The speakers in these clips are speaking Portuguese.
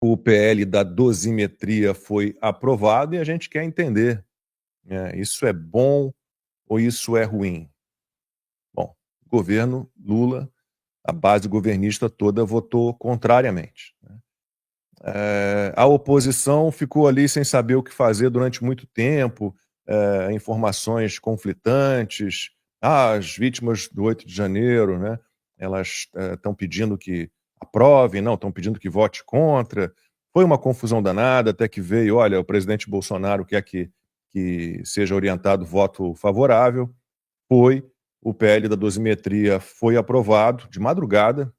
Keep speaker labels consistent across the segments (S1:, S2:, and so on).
S1: o PL da dosimetria foi aprovado e a gente quer entender, né, isso é bom ou isso é ruim? Bom, o governo Lula, a base governista toda votou contrariamente, né. A oposição ficou ali sem saber o que fazer durante muito tempo, informações conflitantes. As vítimas do 8 de janeiro, né, elas estão pedindo que aprovem, não, estão pedindo que vote contra. Foi uma confusão danada, até que veio, olha, o presidente Bolsonaro quer que seja orientado voto favorável. Foi, o PL da dosimetria foi aprovado de madrugada,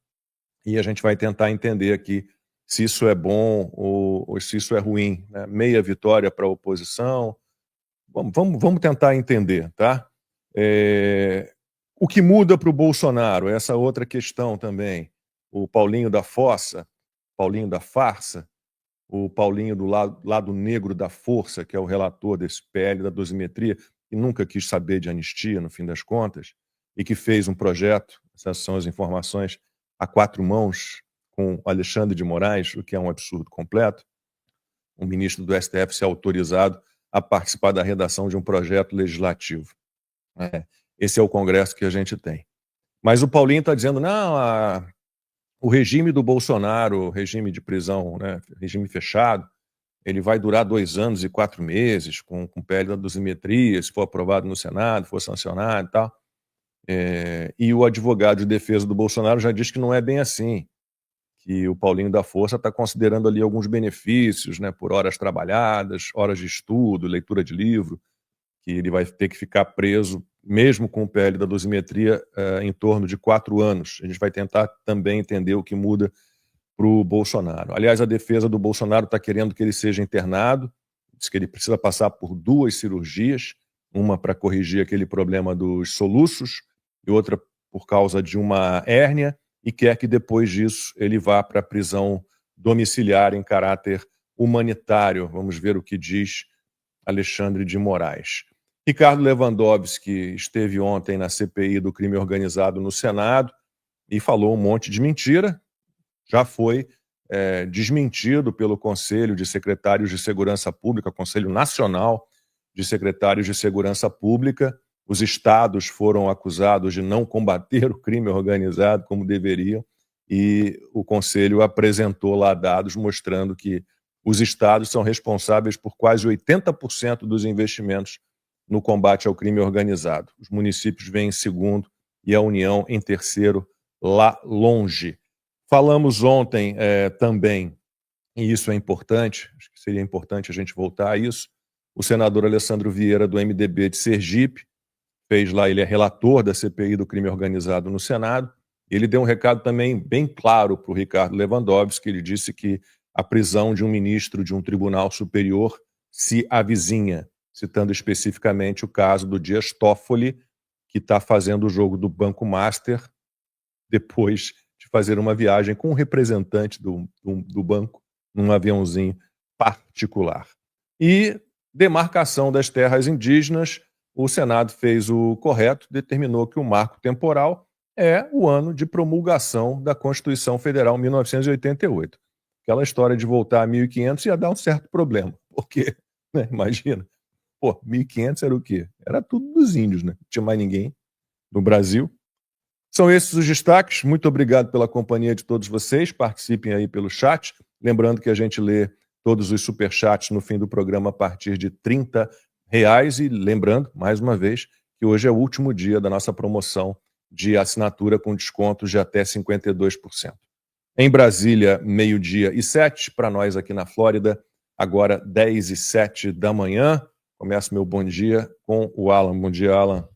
S1: e a gente vai tentar entender aqui se isso é bom ou se isso é ruim, né? Meia vitória para a oposição. Vamos tentar entender, tá? O que muda para o Bolsonaro, essa outra questão também. O Paulinho da Fossa, Paulinho da Farsa, o Paulinho do lado negro da força, que é o relator desse PL da dosimetria, que nunca quis saber de anistia, no fim das contas, e que fez um projeto, essas são as informações, a quatro mãos, com Alexandre de Moraes, o que é um absurdo completo, um ministro do STF ser autorizado a participar da redação de um projeto legislativo. Esse é o Congresso que a gente tem. Mas o Paulinho está dizendo, não, o regime do Bolsonaro, o regime de prisão, né, regime fechado, ele vai durar 2 anos e 4 meses, com o PL da dosimetria, se for aprovado no Senado, for sancionado e tal. E o advogado de defesa do Bolsonaro já diz que não é bem assim, que o Paulinho da Força está considerando ali alguns benefícios, né, por horas trabalhadas, horas de estudo, leitura de livro, que ele vai ter que ficar preso, mesmo com o PL da dosimetria, em torno de 4 anos. A gente vai tentar também entender o que muda para o Bolsonaro. Aliás, a defesa do Bolsonaro está querendo que ele seja internado, diz que ele precisa passar por 2 cirurgias, uma para corrigir aquele problema dos soluços e outra por causa de uma hérnia, e quer que depois disso ele vá para a prisão domiciliar em caráter humanitário. Vamos ver o que diz Alexandre de Moraes. Ricardo Lewandowski esteve ontem na CPI do crime organizado no Senado e falou um monte de mentira. Já foi desmentido pelo Conselho de Secretários de Segurança Pública, Conselho Nacional de Secretários de Segurança Pública. Os estados foram acusados de não combater o crime organizado como deveriam, e o Conselho apresentou lá dados mostrando que os estados são responsáveis por quase 80% dos investimentos no combate ao crime organizado. Os municípios vêm em segundo e a União em terceiro, lá longe. Falamos ontem também, e isso é importante, acho que seria importante a gente voltar a isso, o senador Alessandro Vieira, do MDB de Sergipe, fez lá, ele é relator da CPI do crime organizado no Senado, ele deu um recado também bem claro para o Ricardo Lewandowski, ele disse que a prisão de um ministro de um tribunal superior se avizinha, citando especificamente o caso do Dias Toffoli, que está fazendo o jogo do Banco Master depois de fazer uma viagem com um representante do banco num aviãozinho particular. E demarcação das terras indígenas, o Senado fez o correto, determinou que o marco temporal é o ano de promulgação da Constituição Federal 1988. Aquela história de voltar a 1500 ia dar um certo problema, porque, né, imagina, 1500 era o quê? Era tudo dos índios, né? Não tinha mais ninguém no Brasil. São esses os destaques. Muito obrigado pela companhia de todos vocês. Participem aí pelo chat. Lembrando que a gente lê todos os superchats no fim do programa a partir de R$30. E lembrando, mais uma vez, que hoje é o último dia da nossa promoção de assinatura com descontos de até 52%. Em Brasília, 12h07. Para nós aqui na Flórida, agora 10h07 da manhã. Começo meu bom dia com o Alan. Bom dia, Alan.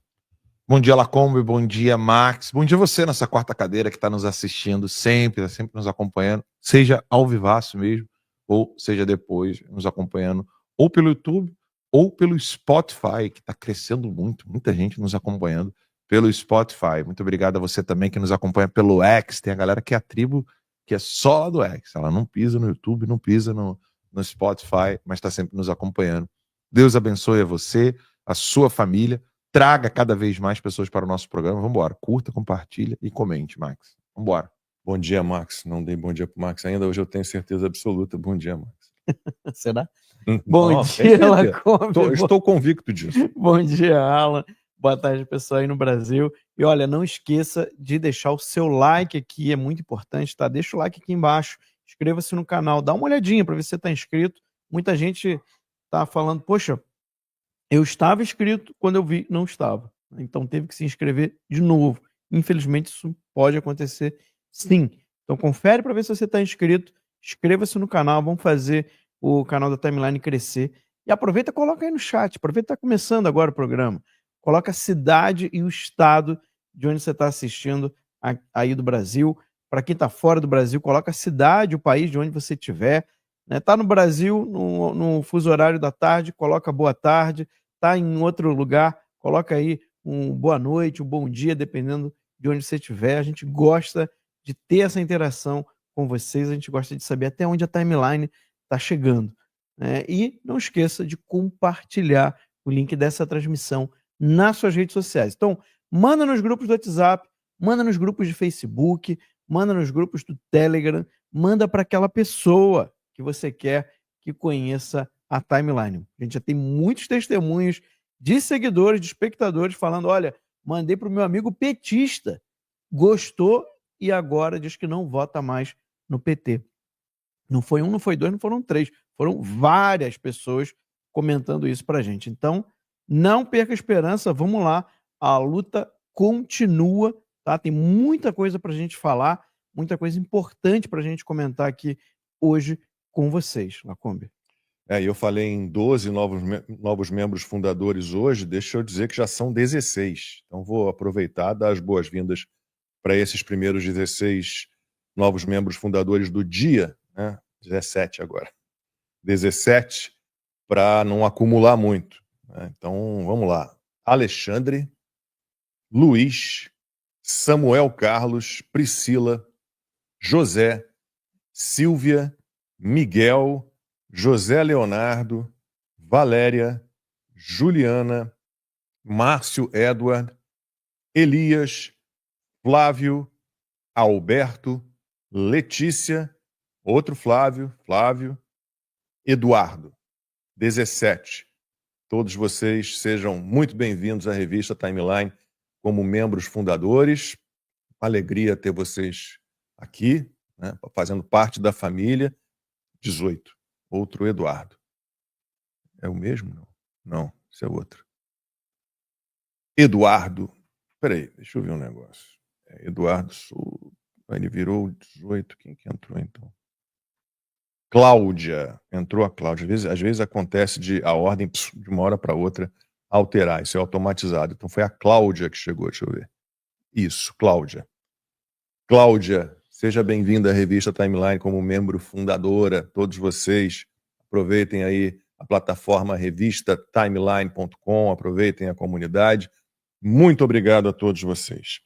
S2: Bom dia, Lacombe, bom dia, Max. Bom dia você nessa quarta cadeira que está nos assistindo sempre, está sempre nos acompanhando, seja ao vivaço mesmo, ou seja depois nos acompanhando ou pelo YouTube ou pelo Spotify, que está crescendo muito, muita gente nos acompanhando pelo Spotify. Muito obrigado a você também que nos acompanha pelo X. Tem a galera que é a tribo que é só lá do X, ela não pisa no YouTube, não pisa no Spotify, mas está sempre nos acompanhando. Deus abençoe a você, a sua família. Traga cada vez mais pessoas para o nosso programa. Vamos embora. Curta, compartilha e comente, Max. Vamos embora.
S1: Bom dia, Max. Não dei bom dia pro Max ainda. Hoje eu tenho certeza absoluta. Bom dia, Max.
S3: Será? Bom
S1: Não,
S3: dia, Lacombe.
S1: Estou convicto disso.
S3: Bom dia, Alan. Boa tarde, pessoal aí no Brasil. E olha, não esqueça de deixar o seu like aqui, é muito importante, tá? Deixa o like aqui embaixo, inscreva-se no canal, dá uma olhadinha para ver se você está inscrito. Muita gente tá falando, poxa, eu estava inscrito, quando eu vi, não estava. Então teve que se inscrever de novo. Infelizmente, isso pode acontecer sim. Então confere para ver se você está inscrito, inscreva-se no canal, vamos fazer o canal da Timeline crescer. E aproveita e coloca aí no chat, aproveita que está começando agora o programa. Coloca a cidade e o estado de onde você está assistindo aí do Brasil. Para quem está fora do Brasil, coloca a cidade, o país de onde você estiver. Está no Brasil, no fuso horário da tarde, coloca boa tarde. Está em outro lugar, coloca aí um boa noite, um bom dia, dependendo de onde você estiver. A gente gosta de ter essa interação com vocês, a gente gosta de saber até onde a timeline está chegando. E não esqueça de compartilhar o link dessa transmissão nas suas redes sociais. Então, manda nos grupos do WhatsApp, manda nos grupos de Facebook, manda nos grupos do Telegram, manda para aquela pessoa que você quer que conheça a timeline. A gente já tem muitos testemunhos de seguidores, de espectadores falando, olha, mandei para o meu amigo petista, gostou e agora diz que não vota mais no PT. Não foi um, não foi dois, não foram três. Foram várias pessoas comentando isso para a gente. Então, não perca a esperança, vamos lá. A luta continua, tá? Tem muita coisa para a gente falar, muita coisa importante para a gente comentar aqui hoje com vocês, Lacombe.
S1: Eu falei em 12 novos membros fundadores hoje, deixa eu dizer que já são 16. Então vou aproveitar e dar as boas-vindas para esses primeiros 16 novos membros fundadores do dia, né? 17 agora. 17, para não acumular muito, né? Então vamos lá. Alexandre, Luiz, Samuel Carlos, Priscila, José, Silvia, Miguel, José Leonardo, Valéria, Juliana, Márcio Edward, Elias, Flávio, Alberto, Letícia, outro Flávio, Eduardo. 17. Todos vocês sejam muito bem-vindos à revista Timeline como membros fundadores. Uma alegria ter vocês aqui, né, fazendo parte da família. 18. Outro Eduardo. É o mesmo? Não. Não, esse é outro. Eduardo. Peraí, deixa eu ver um negócio. Eduardo, ele virou 18. Quem que entrou então? Cláudia. Entrou a Cláudia. Às vezes acontece de a ordem de uma hora para outra alterar. Isso é automatizado. Então foi a Cláudia que chegou, deixa eu ver. Isso, Cláudia. Cláudia, seja bem-vinda à revista Timeline como membro fundadora. Todos vocês aproveitem aí a plataforma revistatimeline.com, aproveitem a comunidade. Muito obrigado a todos vocês.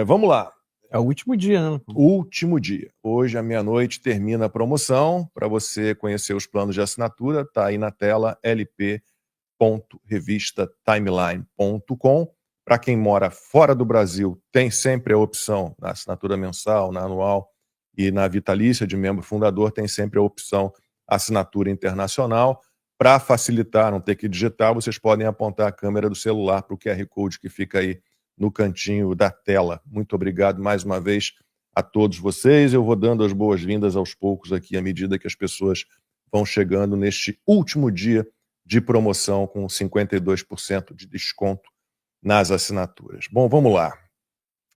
S1: Vamos lá.
S3: É o último dia, né?
S1: Último dia. Hoje, à meia-noite, termina a promoção. Para você conhecer os planos de assinatura, está aí na tela lp.revistatimeline.com. Para quem mora fora do Brasil, tem sempre a opção, na assinatura mensal, na anual e na vitalícia de membro fundador, tem sempre a opção assinatura internacional. Para facilitar, não ter que digitar, vocês podem apontar a câmera do celular para o QR Code que fica aí no cantinho da tela. Muito obrigado mais uma vez a todos vocês. Eu vou dando as boas-vindas aos poucos aqui, à medida que as pessoas vão chegando neste último dia de promoção com 52% de desconto nas assinaturas. Bom, vamos lá.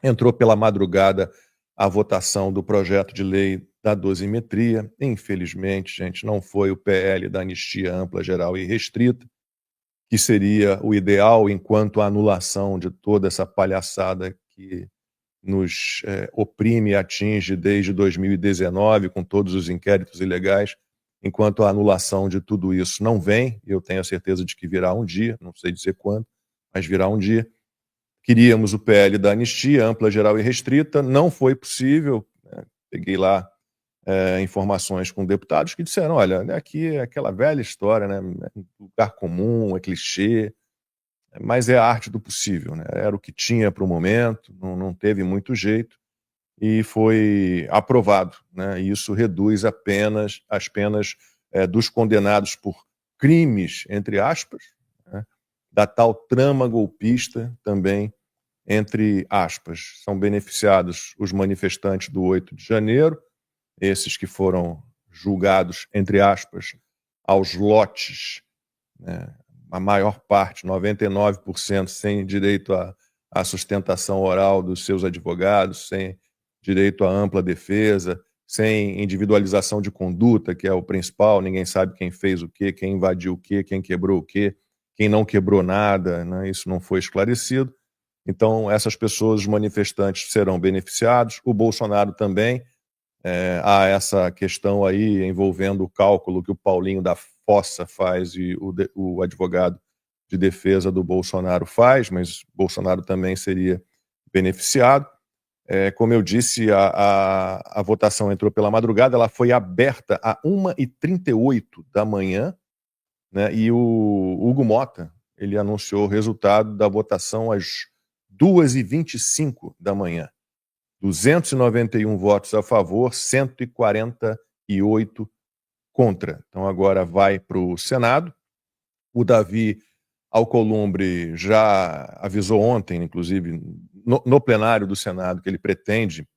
S1: Entrou pela madrugada a votação do projeto de lei da dosimetria. Infelizmente, gente, não foi o PL da anistia ampla, geral e restrita, que seria o ideal enquanto a anulação de toda essa palhaçada que nos oprime e atinge desde 2019, com todos os inquéritos ilegais. Enquanto a anulação de tudo isso não vem, eu tenho a certeza de que virá um dia, não sei dizer quando, mas virá um dia. Queríamos o PL da anistia ampla, geral e restrita, não foi possível. Peguei lá informações com deputados que disseram, olha, aqui é aquela velha história, né? Lugar comum, é clichê, mas é a arte do possível, né? Era o que tinha para o momento, não teve muito jeito. e foi aprovado, né? E isso reduz as penas dos condenados por crimes, entre aspas, né? Da tal trama golpista também, entre aspas. São beneficiados os manifestantes do 8 de janeiro, esses que foram julgados, entre aspas, aos lotes, né? A maior parte, 99%, sem direito à sustentação oral dos seus advogados, sem direito à ampla defesa, sem individualização de conduta, que é o principal, ninguém sabe quem fez o quê, quem invadiu o quê, quem quebrou o quê, quem não quebrou nada, né? Isso não foi esclarecido. Então, essas pessoas, os manifestantes, serão beneficiados, o Bolsonaro também. Há essa questão aí envolvendo o cálculo que o Paulinho da Fossa faz e o advogado de defesa do Bolsonaro faz, mas Bolsonaro também seria beneficiado. Como eu disse, a votação entrou pela madrugada, ela foi aberta a 1h38 da manhã, né, e o Hugo Mota, ele anunciou o resultado da votação às 2h25 da manhã. 291 votos a favor, 148 contra. Então agora vai para o Senado. O Davi Alcolumbre já avisou ontem, inclusive, no plenário do Senado, que ele pretende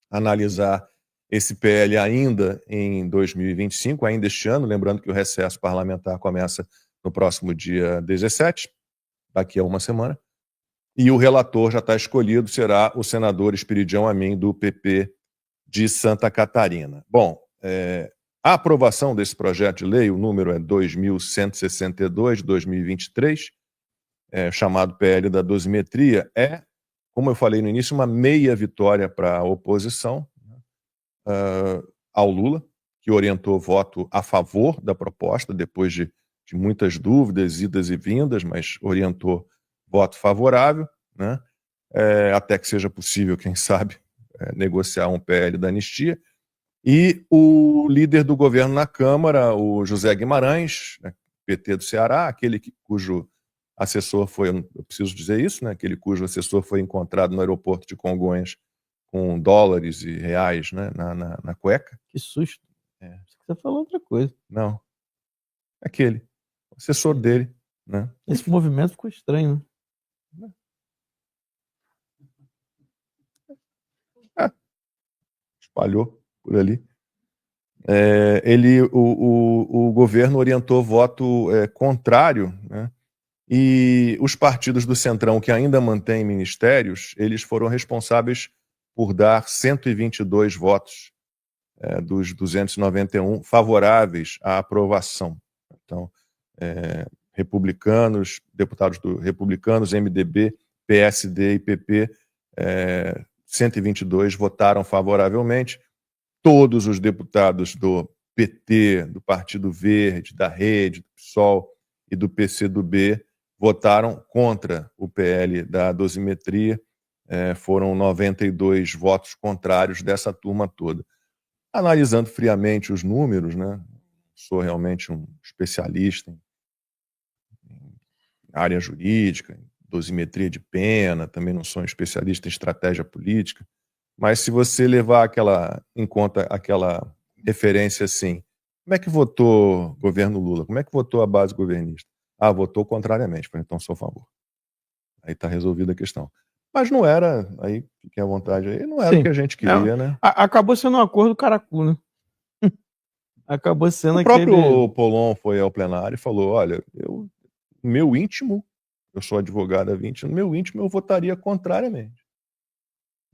S1: analisar esse PL ainda em 2025, ainda este ano, lembrando que o recesso parlamentar começa no próximo dia 17, daqui a uma semana. E o relator já está escolhido, será o senador Esperidião Amin, do PP de Santa Catarina. Bom, a aprovação desse projeto de lei, o número é 2162 de 2023, chamado PL da dosimetria, como eu falei no início, uma meia vitória para a oposição, ao Lula, que orientou voto a favor da proposta, depois de muitas dúvidas, idas e vindas, mas orientou voto favorável, né? Até que seja possível, quem sabe, negociar um PL da anistia. E o líder do governo na Câmara, o José Guimarães, né, PT do Ceará, aquele cujo assessor foi, eu preciso dizer isso, né, aquele cujo assessor foi encontrado no aeroporto de Congonhas com dólares e reais, né, na cueca.
S3: Que susto. Você falou outra coisa.
S1: Não. Aquele. O assessor dele, né?
S3: Esse movimento ficou estranho, né?
S1: Espalhou por ali. O governo orientou voto contrário, né? E os partidos do Centrão que ainda mantêm ministérios, eles foram responsáveis por dar 122 votos dos 291 favoráveis à aprovação. Então, republicanos, deputados republicanos, MDB, PSD e PP, 122 votaram favoravelmente. Todos os deputados do PT, do Partido Verde, da Rede, do PSOL e do PCdoB votaram contra o PL da dosimetria. Foram 92 votos contrários dessa turma toda. Analisando friamente os números, né, sou realmente um especialista em área jurídica, em dosimetria de pena, também não sou um especialista em estratégia política, mas se você levar em conta aquela referência assim, como é que votou o governo Lula? Como é que votou a base governista? Votou contrariamente. Então sou a favor. Aí está resolvida a questão. Mas não era, aí fiquem à vontade aí, não era o que a gente queria, né?
S3: Acabou sendo um acordo caracu, né? Acabou sendo
S1: o próprio Polon foi ao plenário e falou, olha, meu íntimo, eu sou advogado há 20 anos, no meu íntimo eu votaria contrariamente.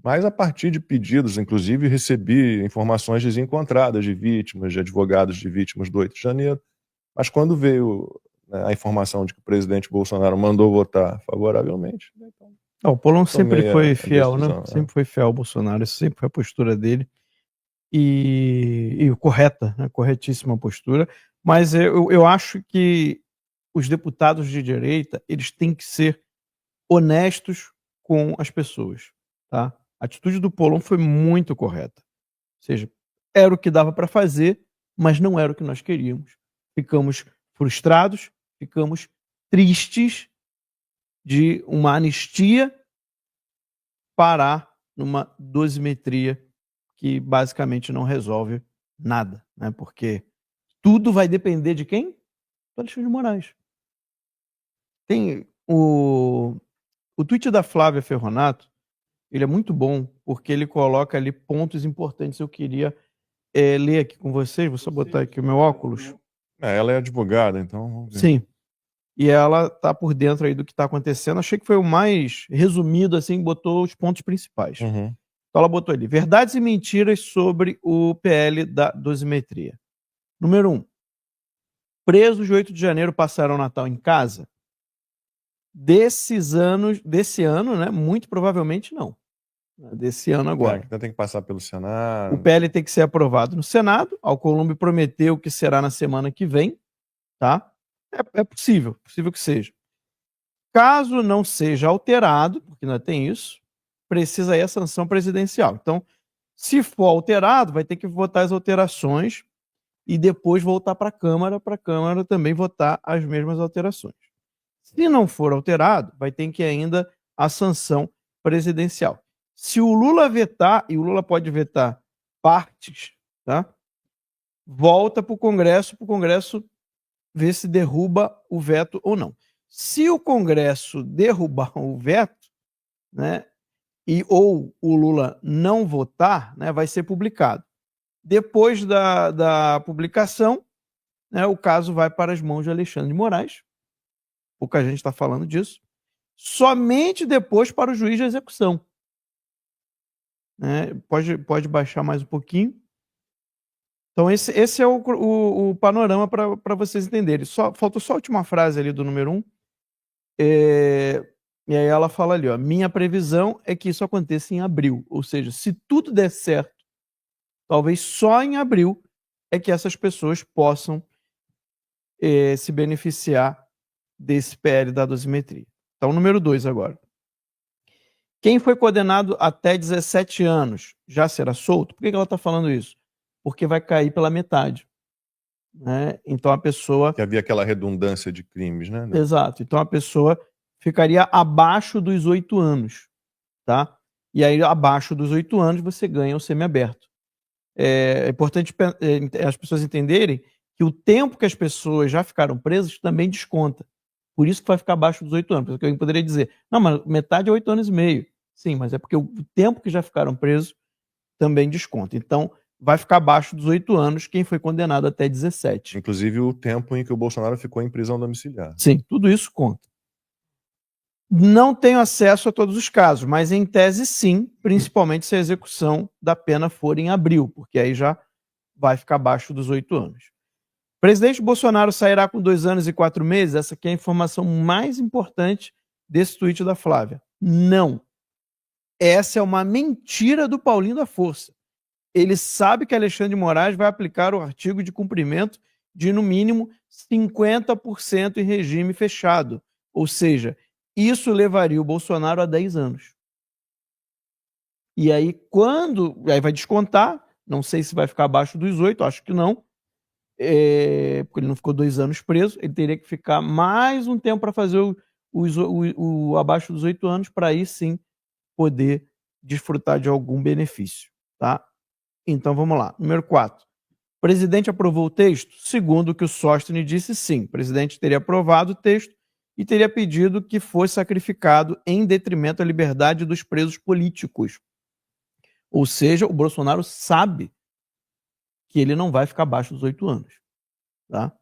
S1: Mas a partir de pedidos, inclusive recebi informações desencontradas de vítimas, de advogados de vítimas do 8 de janeiro, mas quando veio, né, a informação de que o presidente Bolsonaro mandou votar favoravelmente... Então,
S3: o Polon sempre foi fiel,
S1: decisão,
S3: né? Sempre foi fiel ao Bolsonaro, sempre foi a postura dele. E correta, né? Corretíssima postura. Mas eu acho que os deputados de direita, eles têm que ser honestos com as pessoas, tá? A atitude do Polon foi muito correta. Ou seja, era o que dava para fazer, mas não era o que nós queríamos. Ficamos frustrados, ficamos tristes de uma anistia parar numa dosimetria que basicamente não resolve nada, né? Porque tudo vai depender de quem? Do Alexandre de Moraes. Tem o tweet da Flávia Ferronato, ele é muito bom, porque ele coloca ali pontos importantes. Eu queria ler aqui com vocês, vou só botar aqui o meu óculos.
S1: Ela é advogada, então vamos ver.
S3: Sim. E ela tá por dentro aí do que tá acontecendo. Achei que foi o mais resumido, assim, botou os pontos principais.
S1: Uhum.
S3: Então ela botou ali, verdades e mentiras sobre o PL da dosimetria. Número 1. Presos de 8 de janeiro passaram o Natal em casa? Desse ano, né? Muito provavelmente não. Desse ano agora.
S1: Então tem que passar pelo Senado.
S3: O PL tem que ser aprovado no Senado. Alcolumbre prometeu que será na semana que vem, tá? É possível que seja. Caso não seja alterado, porque ainda tem isso, precisa aí a sanção presidencial. Então, se for alterado, vai ter que votar as alterações e depois voltar para a Câmara também votar as mesmas alterações. Se não for alterado, vai ter que ainda a sanção presidencial. Se o Lula vetar, e o Lula pode vetar partes, tá? Volta para o Congresso ver se derruba o veto ou não. Se o Congresso derrubar o veto, né, ou o Lula não votar, né, vai ser publicado. Depois da publicação, né, o caso vai para as mãos de Alexandre de Moraes. Pouca gente está falando disso. Somente depois para o juiz de execução. Pode baixar mais um pouquinho. Então, esse é o panorama para vocês entenderem. Faltou só a última frase ali do número 1. E aí ela fala ali, ó, minha previsão é que isso aconteça em abril. Ou seja, se tudo der certo, talvez só em abril é que essas pessoas possam se beneficiar desse PL da dosimetria. Então, número 2 agora. Quem foi condenado até 17 anos já será solto? Por que ela está falando isso? Porque vai cair pela metade. Né? Então a pessoa...
S1: Que havia aquela redundância de crimes, né?
S3: Exato. Então a pessoa ficaria abaixo dos 8 anos. Tá? E aí, abaixo dos 8 anos, você ganha o semiaberto. É importante as pessoas entenderem que o tempo que as pessoas já ficaram presas também desconta. Por isso que vai ficar abaixo dos 8 anos. Porque alguém poderia dizer, não, mas metade é 8 anos e meio. Sim, mas é porque o tempo que já ficaram presos também desconta. Então, vai ficar abaixo dos 8 anos quem foi condenado até 17.
S1: Inclusive o tempo em que o Bolsonaro ficou em prisão domiciliar.
S3: Sim, tudo isso conta. Não tenho acesso a todos os casos, mas em tese sim, principalmente se a execução da pena for em abril, porque aí já vai ficar abaixo dos 8 anos. O presidente Bolsonaro sairá com 2 anos e 4 meses? Essa aqui é a informação mais importante desse tweet da Flávia. Não. Essa é uma mentira do Paulinho da Força. Ele sabe que Alexandre de Moraes vai aplicar o artigo de cumprimento de, no mínimo, 50% em regime fechado. Ou seja, isso levaria o Bolsonaro a 10 anos. E aí, aí vai descontar, não sei se vai ficar abaixo dos 8, acho que não, porque ele não ficou 2 anos preso, ele teria que ficar mais um tempo para fazer o abaixo dos 8 anos, para aí sim poder desfrutar de algum benefício, tá? Então vamos lá. Número 4. O presidente aprovou o texto? Segundo o que o Sóstenes disse, sim. O presidente teria aprovado o texto e teria pedido que fosse sacrificado em detrimento da liberdade dos presos políticos. Ou seja, o Bolsonaro sabe que ele não vai ficar abaixo dos 8 anos. Tá?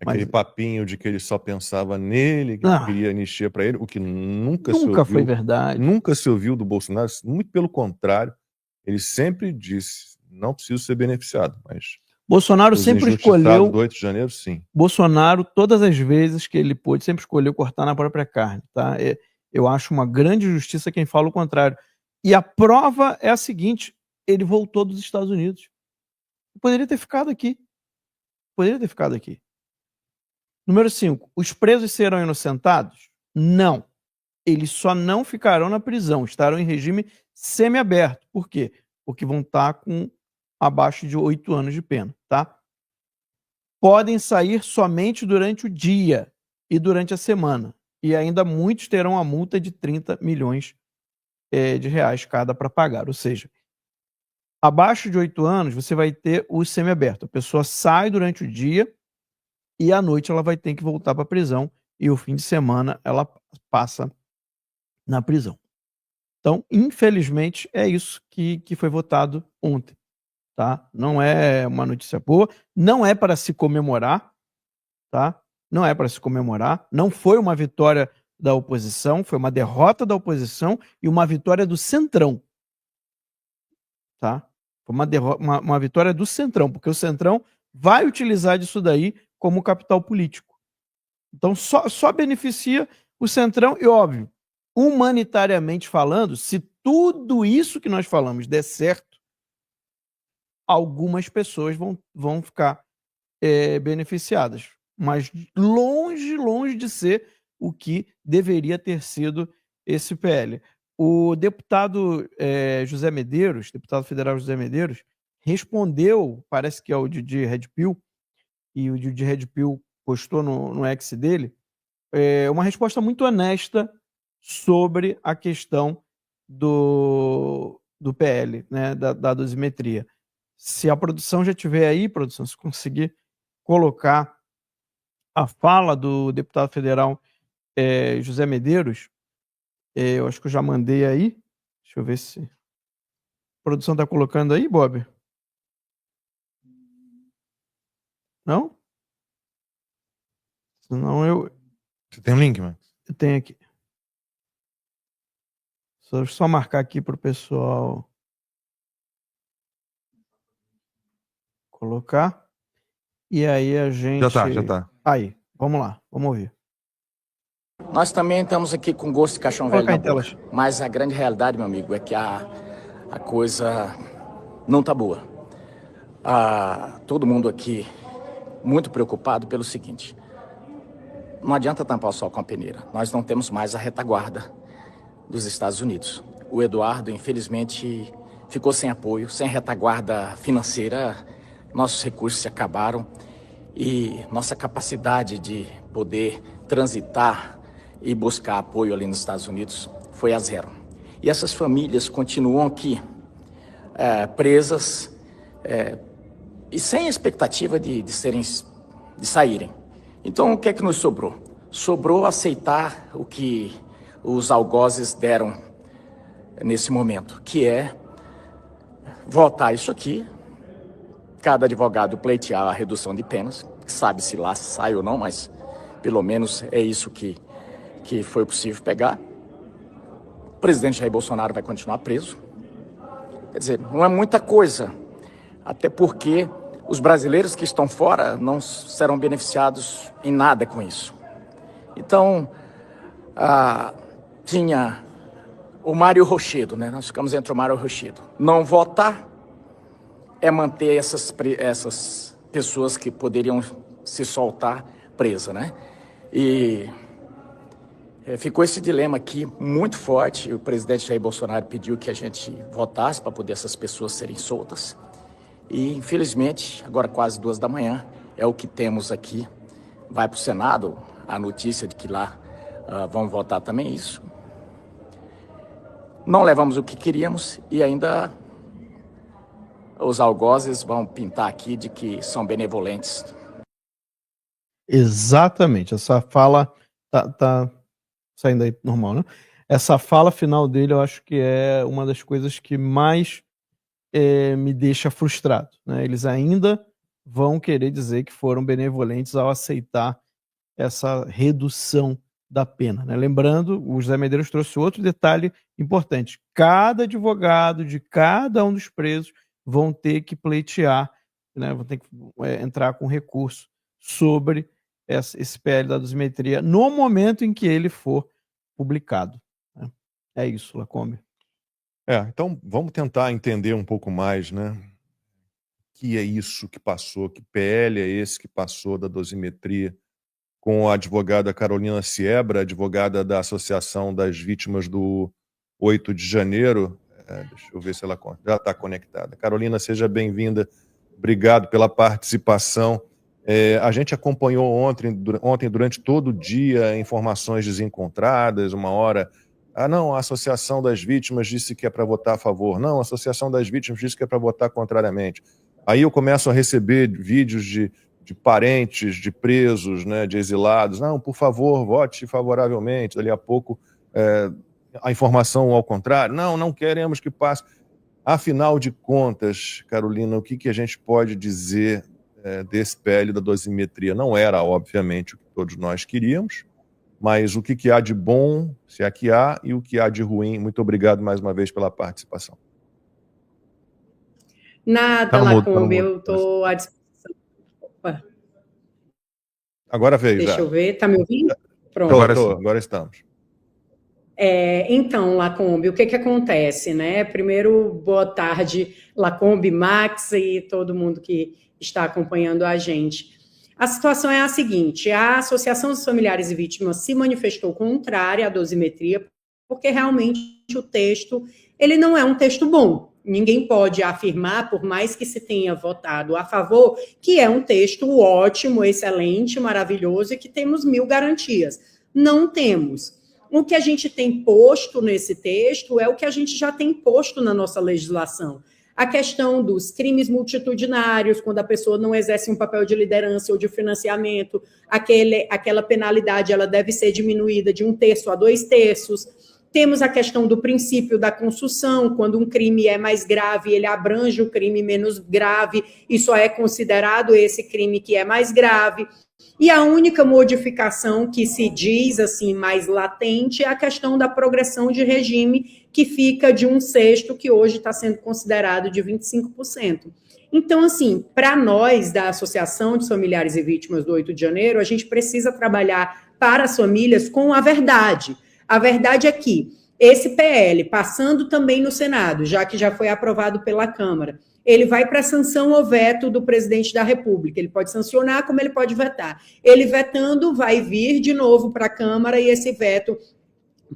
S1: Aquele papinho de que ele só pensava nele, que queria anistia para ele, o que nunca se ouviu.
S3: Foi verdade.
S1: Nunca se ouviu do Bolsonaro, muito pelo contrário. Ele sempre disse, não preciso ser beneficiado, mas...
S3: Bolsonaro sempre escolheu...
S1: do 8 de janeiro, sim.
S3: Bolsonaro, todas as vezes que ele pôde, sempre escolheu cortar na própria carne. Tá? Eu acho uma grande justiça quem fala o contrário. E a prova é a seguinte, ele voltou dos Estados Unidos. Poderia ter ficado aqui. Número 5. Os presos serão inocentados? Não. Eles só não ficarão na prisão. Estarão em regime semiaberto. Por quê? Porque vão estar com abaixo de 8 anos de pena. Tá? Podem sair somente durante o dia e durante a semana. E ainda muitos terão a multa de 30 milhões de reais cada para pagar. Ou seja, abaixo de 8 anos, você vai ter o semiaberto. A pessoa sai durante o dia e à noite ela vai ter que voltar para a prisão e o fim de semana ela passa na prisão. Então, infelizmente, é isso que foi votado ontem. Tá? Não é uma notícia boa, não é para se comemorar, tá? Não é para se comemorar, não foi uma vitória da oposição, foi uma derrota da oposição e uma vitória do Centrão, tá? Foi uma vitória do Centrão, porque o Centrão vai utilizar disso daí como capital político. Então só beneficia o Centrão e, óbvio, humanitariamente falando, se tudo isso que nós falamos der certo, algumas pessoas vão ficar beneficiadas, mas longe de ser o que deveria ter sido esse PL. O deputado José Medeiros, deputado federal José Medeiros, respondeu, parece que é o Didi Redpill, e o Didi Redpill postou no X dele, uma resposta muito honesta sobre a questão do PL, né, da dosimetria. Se a produção já tiver aí, produção, se conseguir colocar a fala do deputado federal José Medeiros, eu acho que eu já mandei aí. Deixa eu ver se a produção está colocando aí, Bob. Não? Senão eu...
S2: Você tem um link, mano?
S3: Eu tenho aqui. Só marcar aqui para o pessoal colocar. E aí a gente...
S2: Já tá.
S3: Aí, vamos lá, vamos ouvir.
S4: Nós também estamos aqui com gosto de caixão velho na boca. Mas a grande realidade, meu amigo, é que a coisa não tá boa. Todo mundo aqui muito preocupado pelo seguinte: não adianta tampar o sol com a peneira. Nós não temos mais a retaguarda dos Estados Unidos. O Eduardo, infelizmente, ficou sem apoio, sem retaguarda financeira. Nossos recursos se acabaram e nossa capacidade de poder transitar e buscar apoio ali nos Estados Unidos foi a zero. E essas famílias continuam aqui presas e sem expectativa de saírem. Então, o que é que nos sobrou? Sobrou aceitar o que os algozes deram nesse momento, que é votar isso aqui, cada advogado pleitear a redução de penas, sabe-se lá se sai ou não, mas pelo menos é isso que foi possível pegar. O presidente Jair Bolsonaro vai continuar preso. Quer dizer, não é muita coisa, até porque os brasileiros que estão fora não serão beneficiados em nada com isso. Então, tinha o Mário Rochedo, né? Nós ficamos entre o Mário Rochedo. Não votar é manter essas pessoas que poderiam se soltar presa, né? E ficou esse dilema aqui muito forte. O presidente Jair Bolsonaro pediu que a gente votasse para poder essas pessoas serem soltas. E, infelizmente, agora quase 2 da manhã, é o que temos aqui. Vai para o Senado a notícia de que lá vão votar também isso. Não levamos o que queríamos e ainda os algozes vão pintar aqui de que são benevolentes.
S3: Exatamente. Essa fala tá saindo aí normal, né? Essa fala final dele eu acho que é uma das coisas que mais me deixa frustrado, né? Eles ainda vão querer dizer que foram benevolentes ao aceitar essa redução da pena, né? Lembrando, o José Medeiros trouxe outro detalhe importante: cada advogado de cada um dos presos vão ter que pleitear, né? Vão ter que entrar com recurso sobre esse PL da dosimetria no momento em que ele for publicado, né? É isso, Lacombe.
S1: Então vamos tentar entender um pouco mais, né? Que é isso que passou, que PL é esse que passou da dosimetria, com a advogada Carolina Siebra, advogada da Associação das Vítimas do 8 de janeiro. Deixa eu ver se ela já está conectada. Carolina, seja bem-vinda. Obrigado pela participação. A gente acompanhou ontem, durante todo o dia, informações desencontradas. Uma hora Ah, não, a Associação das Vítimas disse que é para votar a favor. Não, a Associação das Vítimas disse que é para votar contrariamente. Aí eu começo a receber vídeos de parentes de presos, né, de exilados. Não, por favor, vote favoravelmente. Dali a pouco, a informação ao contrário. Não, não queremos que passe. Afinal de contas, Carolina, o que a gente pode dizer desse PL da dosimetria? Não era, obviamente, o que todos nós queríamos, mas o que há de bom, se é que há, e o que há de ruim. Muito obrigado mais uma vez pela participação.
S5: Nada, Lacombe, eu estou à disposição. Opa.
S1: Agora veio.
S5: Deixa eu ver, tá me ouvindo? Pronto.
S1: Agora estamos.
S5: Então, Lacombe, o que acontece, né? Primeiro, boa tarde, Lacombe, Max e todo mundo que está acompanhando a gente. A situação é a seguinte: a Associação dos Familiares e Vítimas se manifestou contrária à dosimetria, porque realmente o texto, ele não é um texto bom. Ninguém pode afirmar, por mais que se tenha votado a favor, que é um texto ótimo, excelente, maravilhoso e que temos 1000 garantias. Não temos. O que a gente tem posto nesse texto é o que a gente já tem posto na nossa legislação. A questão dos crimes multitudinários, quando a pessoa não exerce um papel de liderança ou de financiamento, aquela penalidade ela deve ser diminuída de 1/3 a 2/3. Temos a questão do princípio da consução, quando um crime é mais grave, ele abrange o crime menos grave e só é considerado esse crime que é mais grave. E a única modificação que se diz assim mais latente é a questão da progressão de regime, que fica de 1/6, que hoje está sendo considerado de 25%. Então, assim, para nós da Associação de Familiares e Vítimas do 8 de janeiro, a gente precisa trabalhar para as famílias com a verdade. A verdade é que esse PL, passando também no Senado, já que já foi aprovado pela Câmara, ele vai para sanção ou veto do presidente da República. Ele pode sancionar, como ele pode vetar. Ele vetando, vai vir de novo para a Câmara e esse veto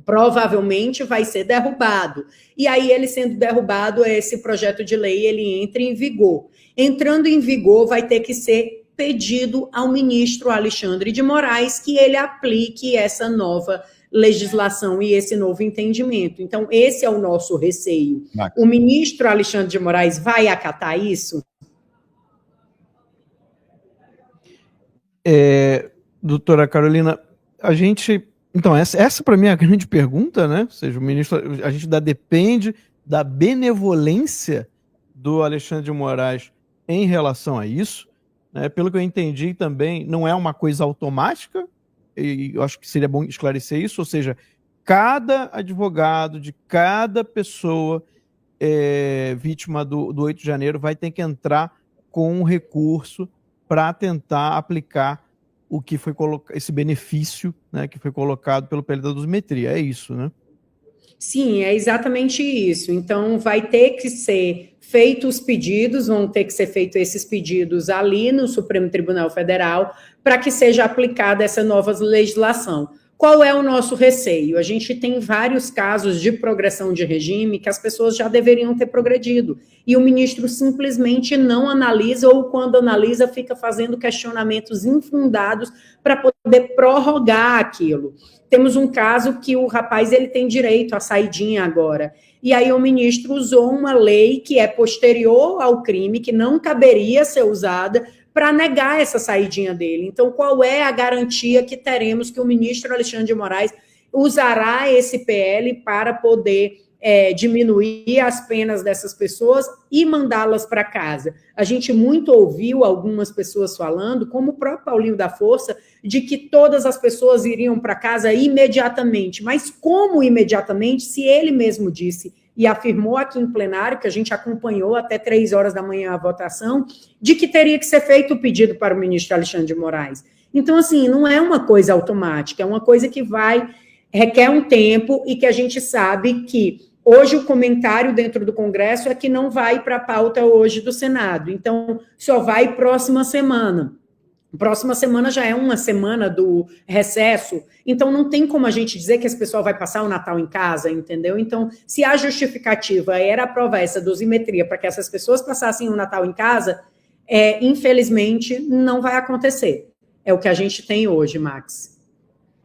S5: provavelmente vai ser derrubado. E aí, ele sendo derrubado, esse projeto de lei ele entra em vigor. Entrando em vigor, vai ter que ser pedido ao ministro Alexandre de Moraes que ele aplique essa nova legislação e esse novo entendimento. Então, esse é o nosso receio. O ministro Alexandre de Moraes vai acatar isso?
S3: Doutora Carolina, a gente... Então, essa para mim é a grande pergunta, né? Ou seja, o ministro, a gente depende da benevolência do Alexandre de Moraes em relação a isso, né? Pelo que eu entendi também, não é uma coisa automática, e eu acho que seria bom esclarecer isso, ou seja, cada advogado de cada pessoa vítima do 8 de janeiro vai ter que entrar com um recurso para tentar aplicar o que foi esse benefício, né, que foi colocado pelo PL da dosimetria. É isso, né?
S5: Sim, é exatamente isso. Então, vai ter que ser feitos os pedidos, vão ter que ser feitos esses pedidos ali no Supremo Tribunal Federal para que seja aplicada essa nova legislação. Qual é o nosso receio? A gente tem vários casos de progressão de regime que as pessoas já deveriam ter progredido. E o ministro simplesmente não analisa, ou quando analisa, fica fazendo questionamentos infundados para poder prorrogar aquilo. Temos um caso que o rapaz ele tem direito à saidinha agora. E aí o ministro usou uma lei que é posterior ao crime, que não caberia ser usada, para negar essa saidinha dele. Então, qual é a garantia que teremos que o ministro Alexandre de Moraes usará esse PL para poder diminuir as penas dessas pessoas e mandá-las para casa? A gente muito ouviu algumas pessoas falando, como o próprio Paulinho da Força, de que todas as pessoas iriam para casa imediatamente. Mas como imediatamente, se ele mesmo disse e afirmou aqui em plenário, que a gente acompanhou até 3 horas da manhã a votação, de que teria que ser feito o pedido para o ministro Alexandre de Moraes. Então, assim, não é uma coisa automática, é uma coisa que requer um tempo e que a gente sabe que hoje o comentário dentro do Congresso é que não vai para a pauta hoje do Senado, então só vai próxima semana. Próxima semana já é uma semana do recesso, então não tem como a gente dizer que esse pessoal vai passar o Natal em casa, entendeu? Então, se a justificativa era aprovar essa dosimetria para que essas pessoas passassem o Natal em casa, infelizmente não vai acontecer. É o que a gente tem hoje, Max.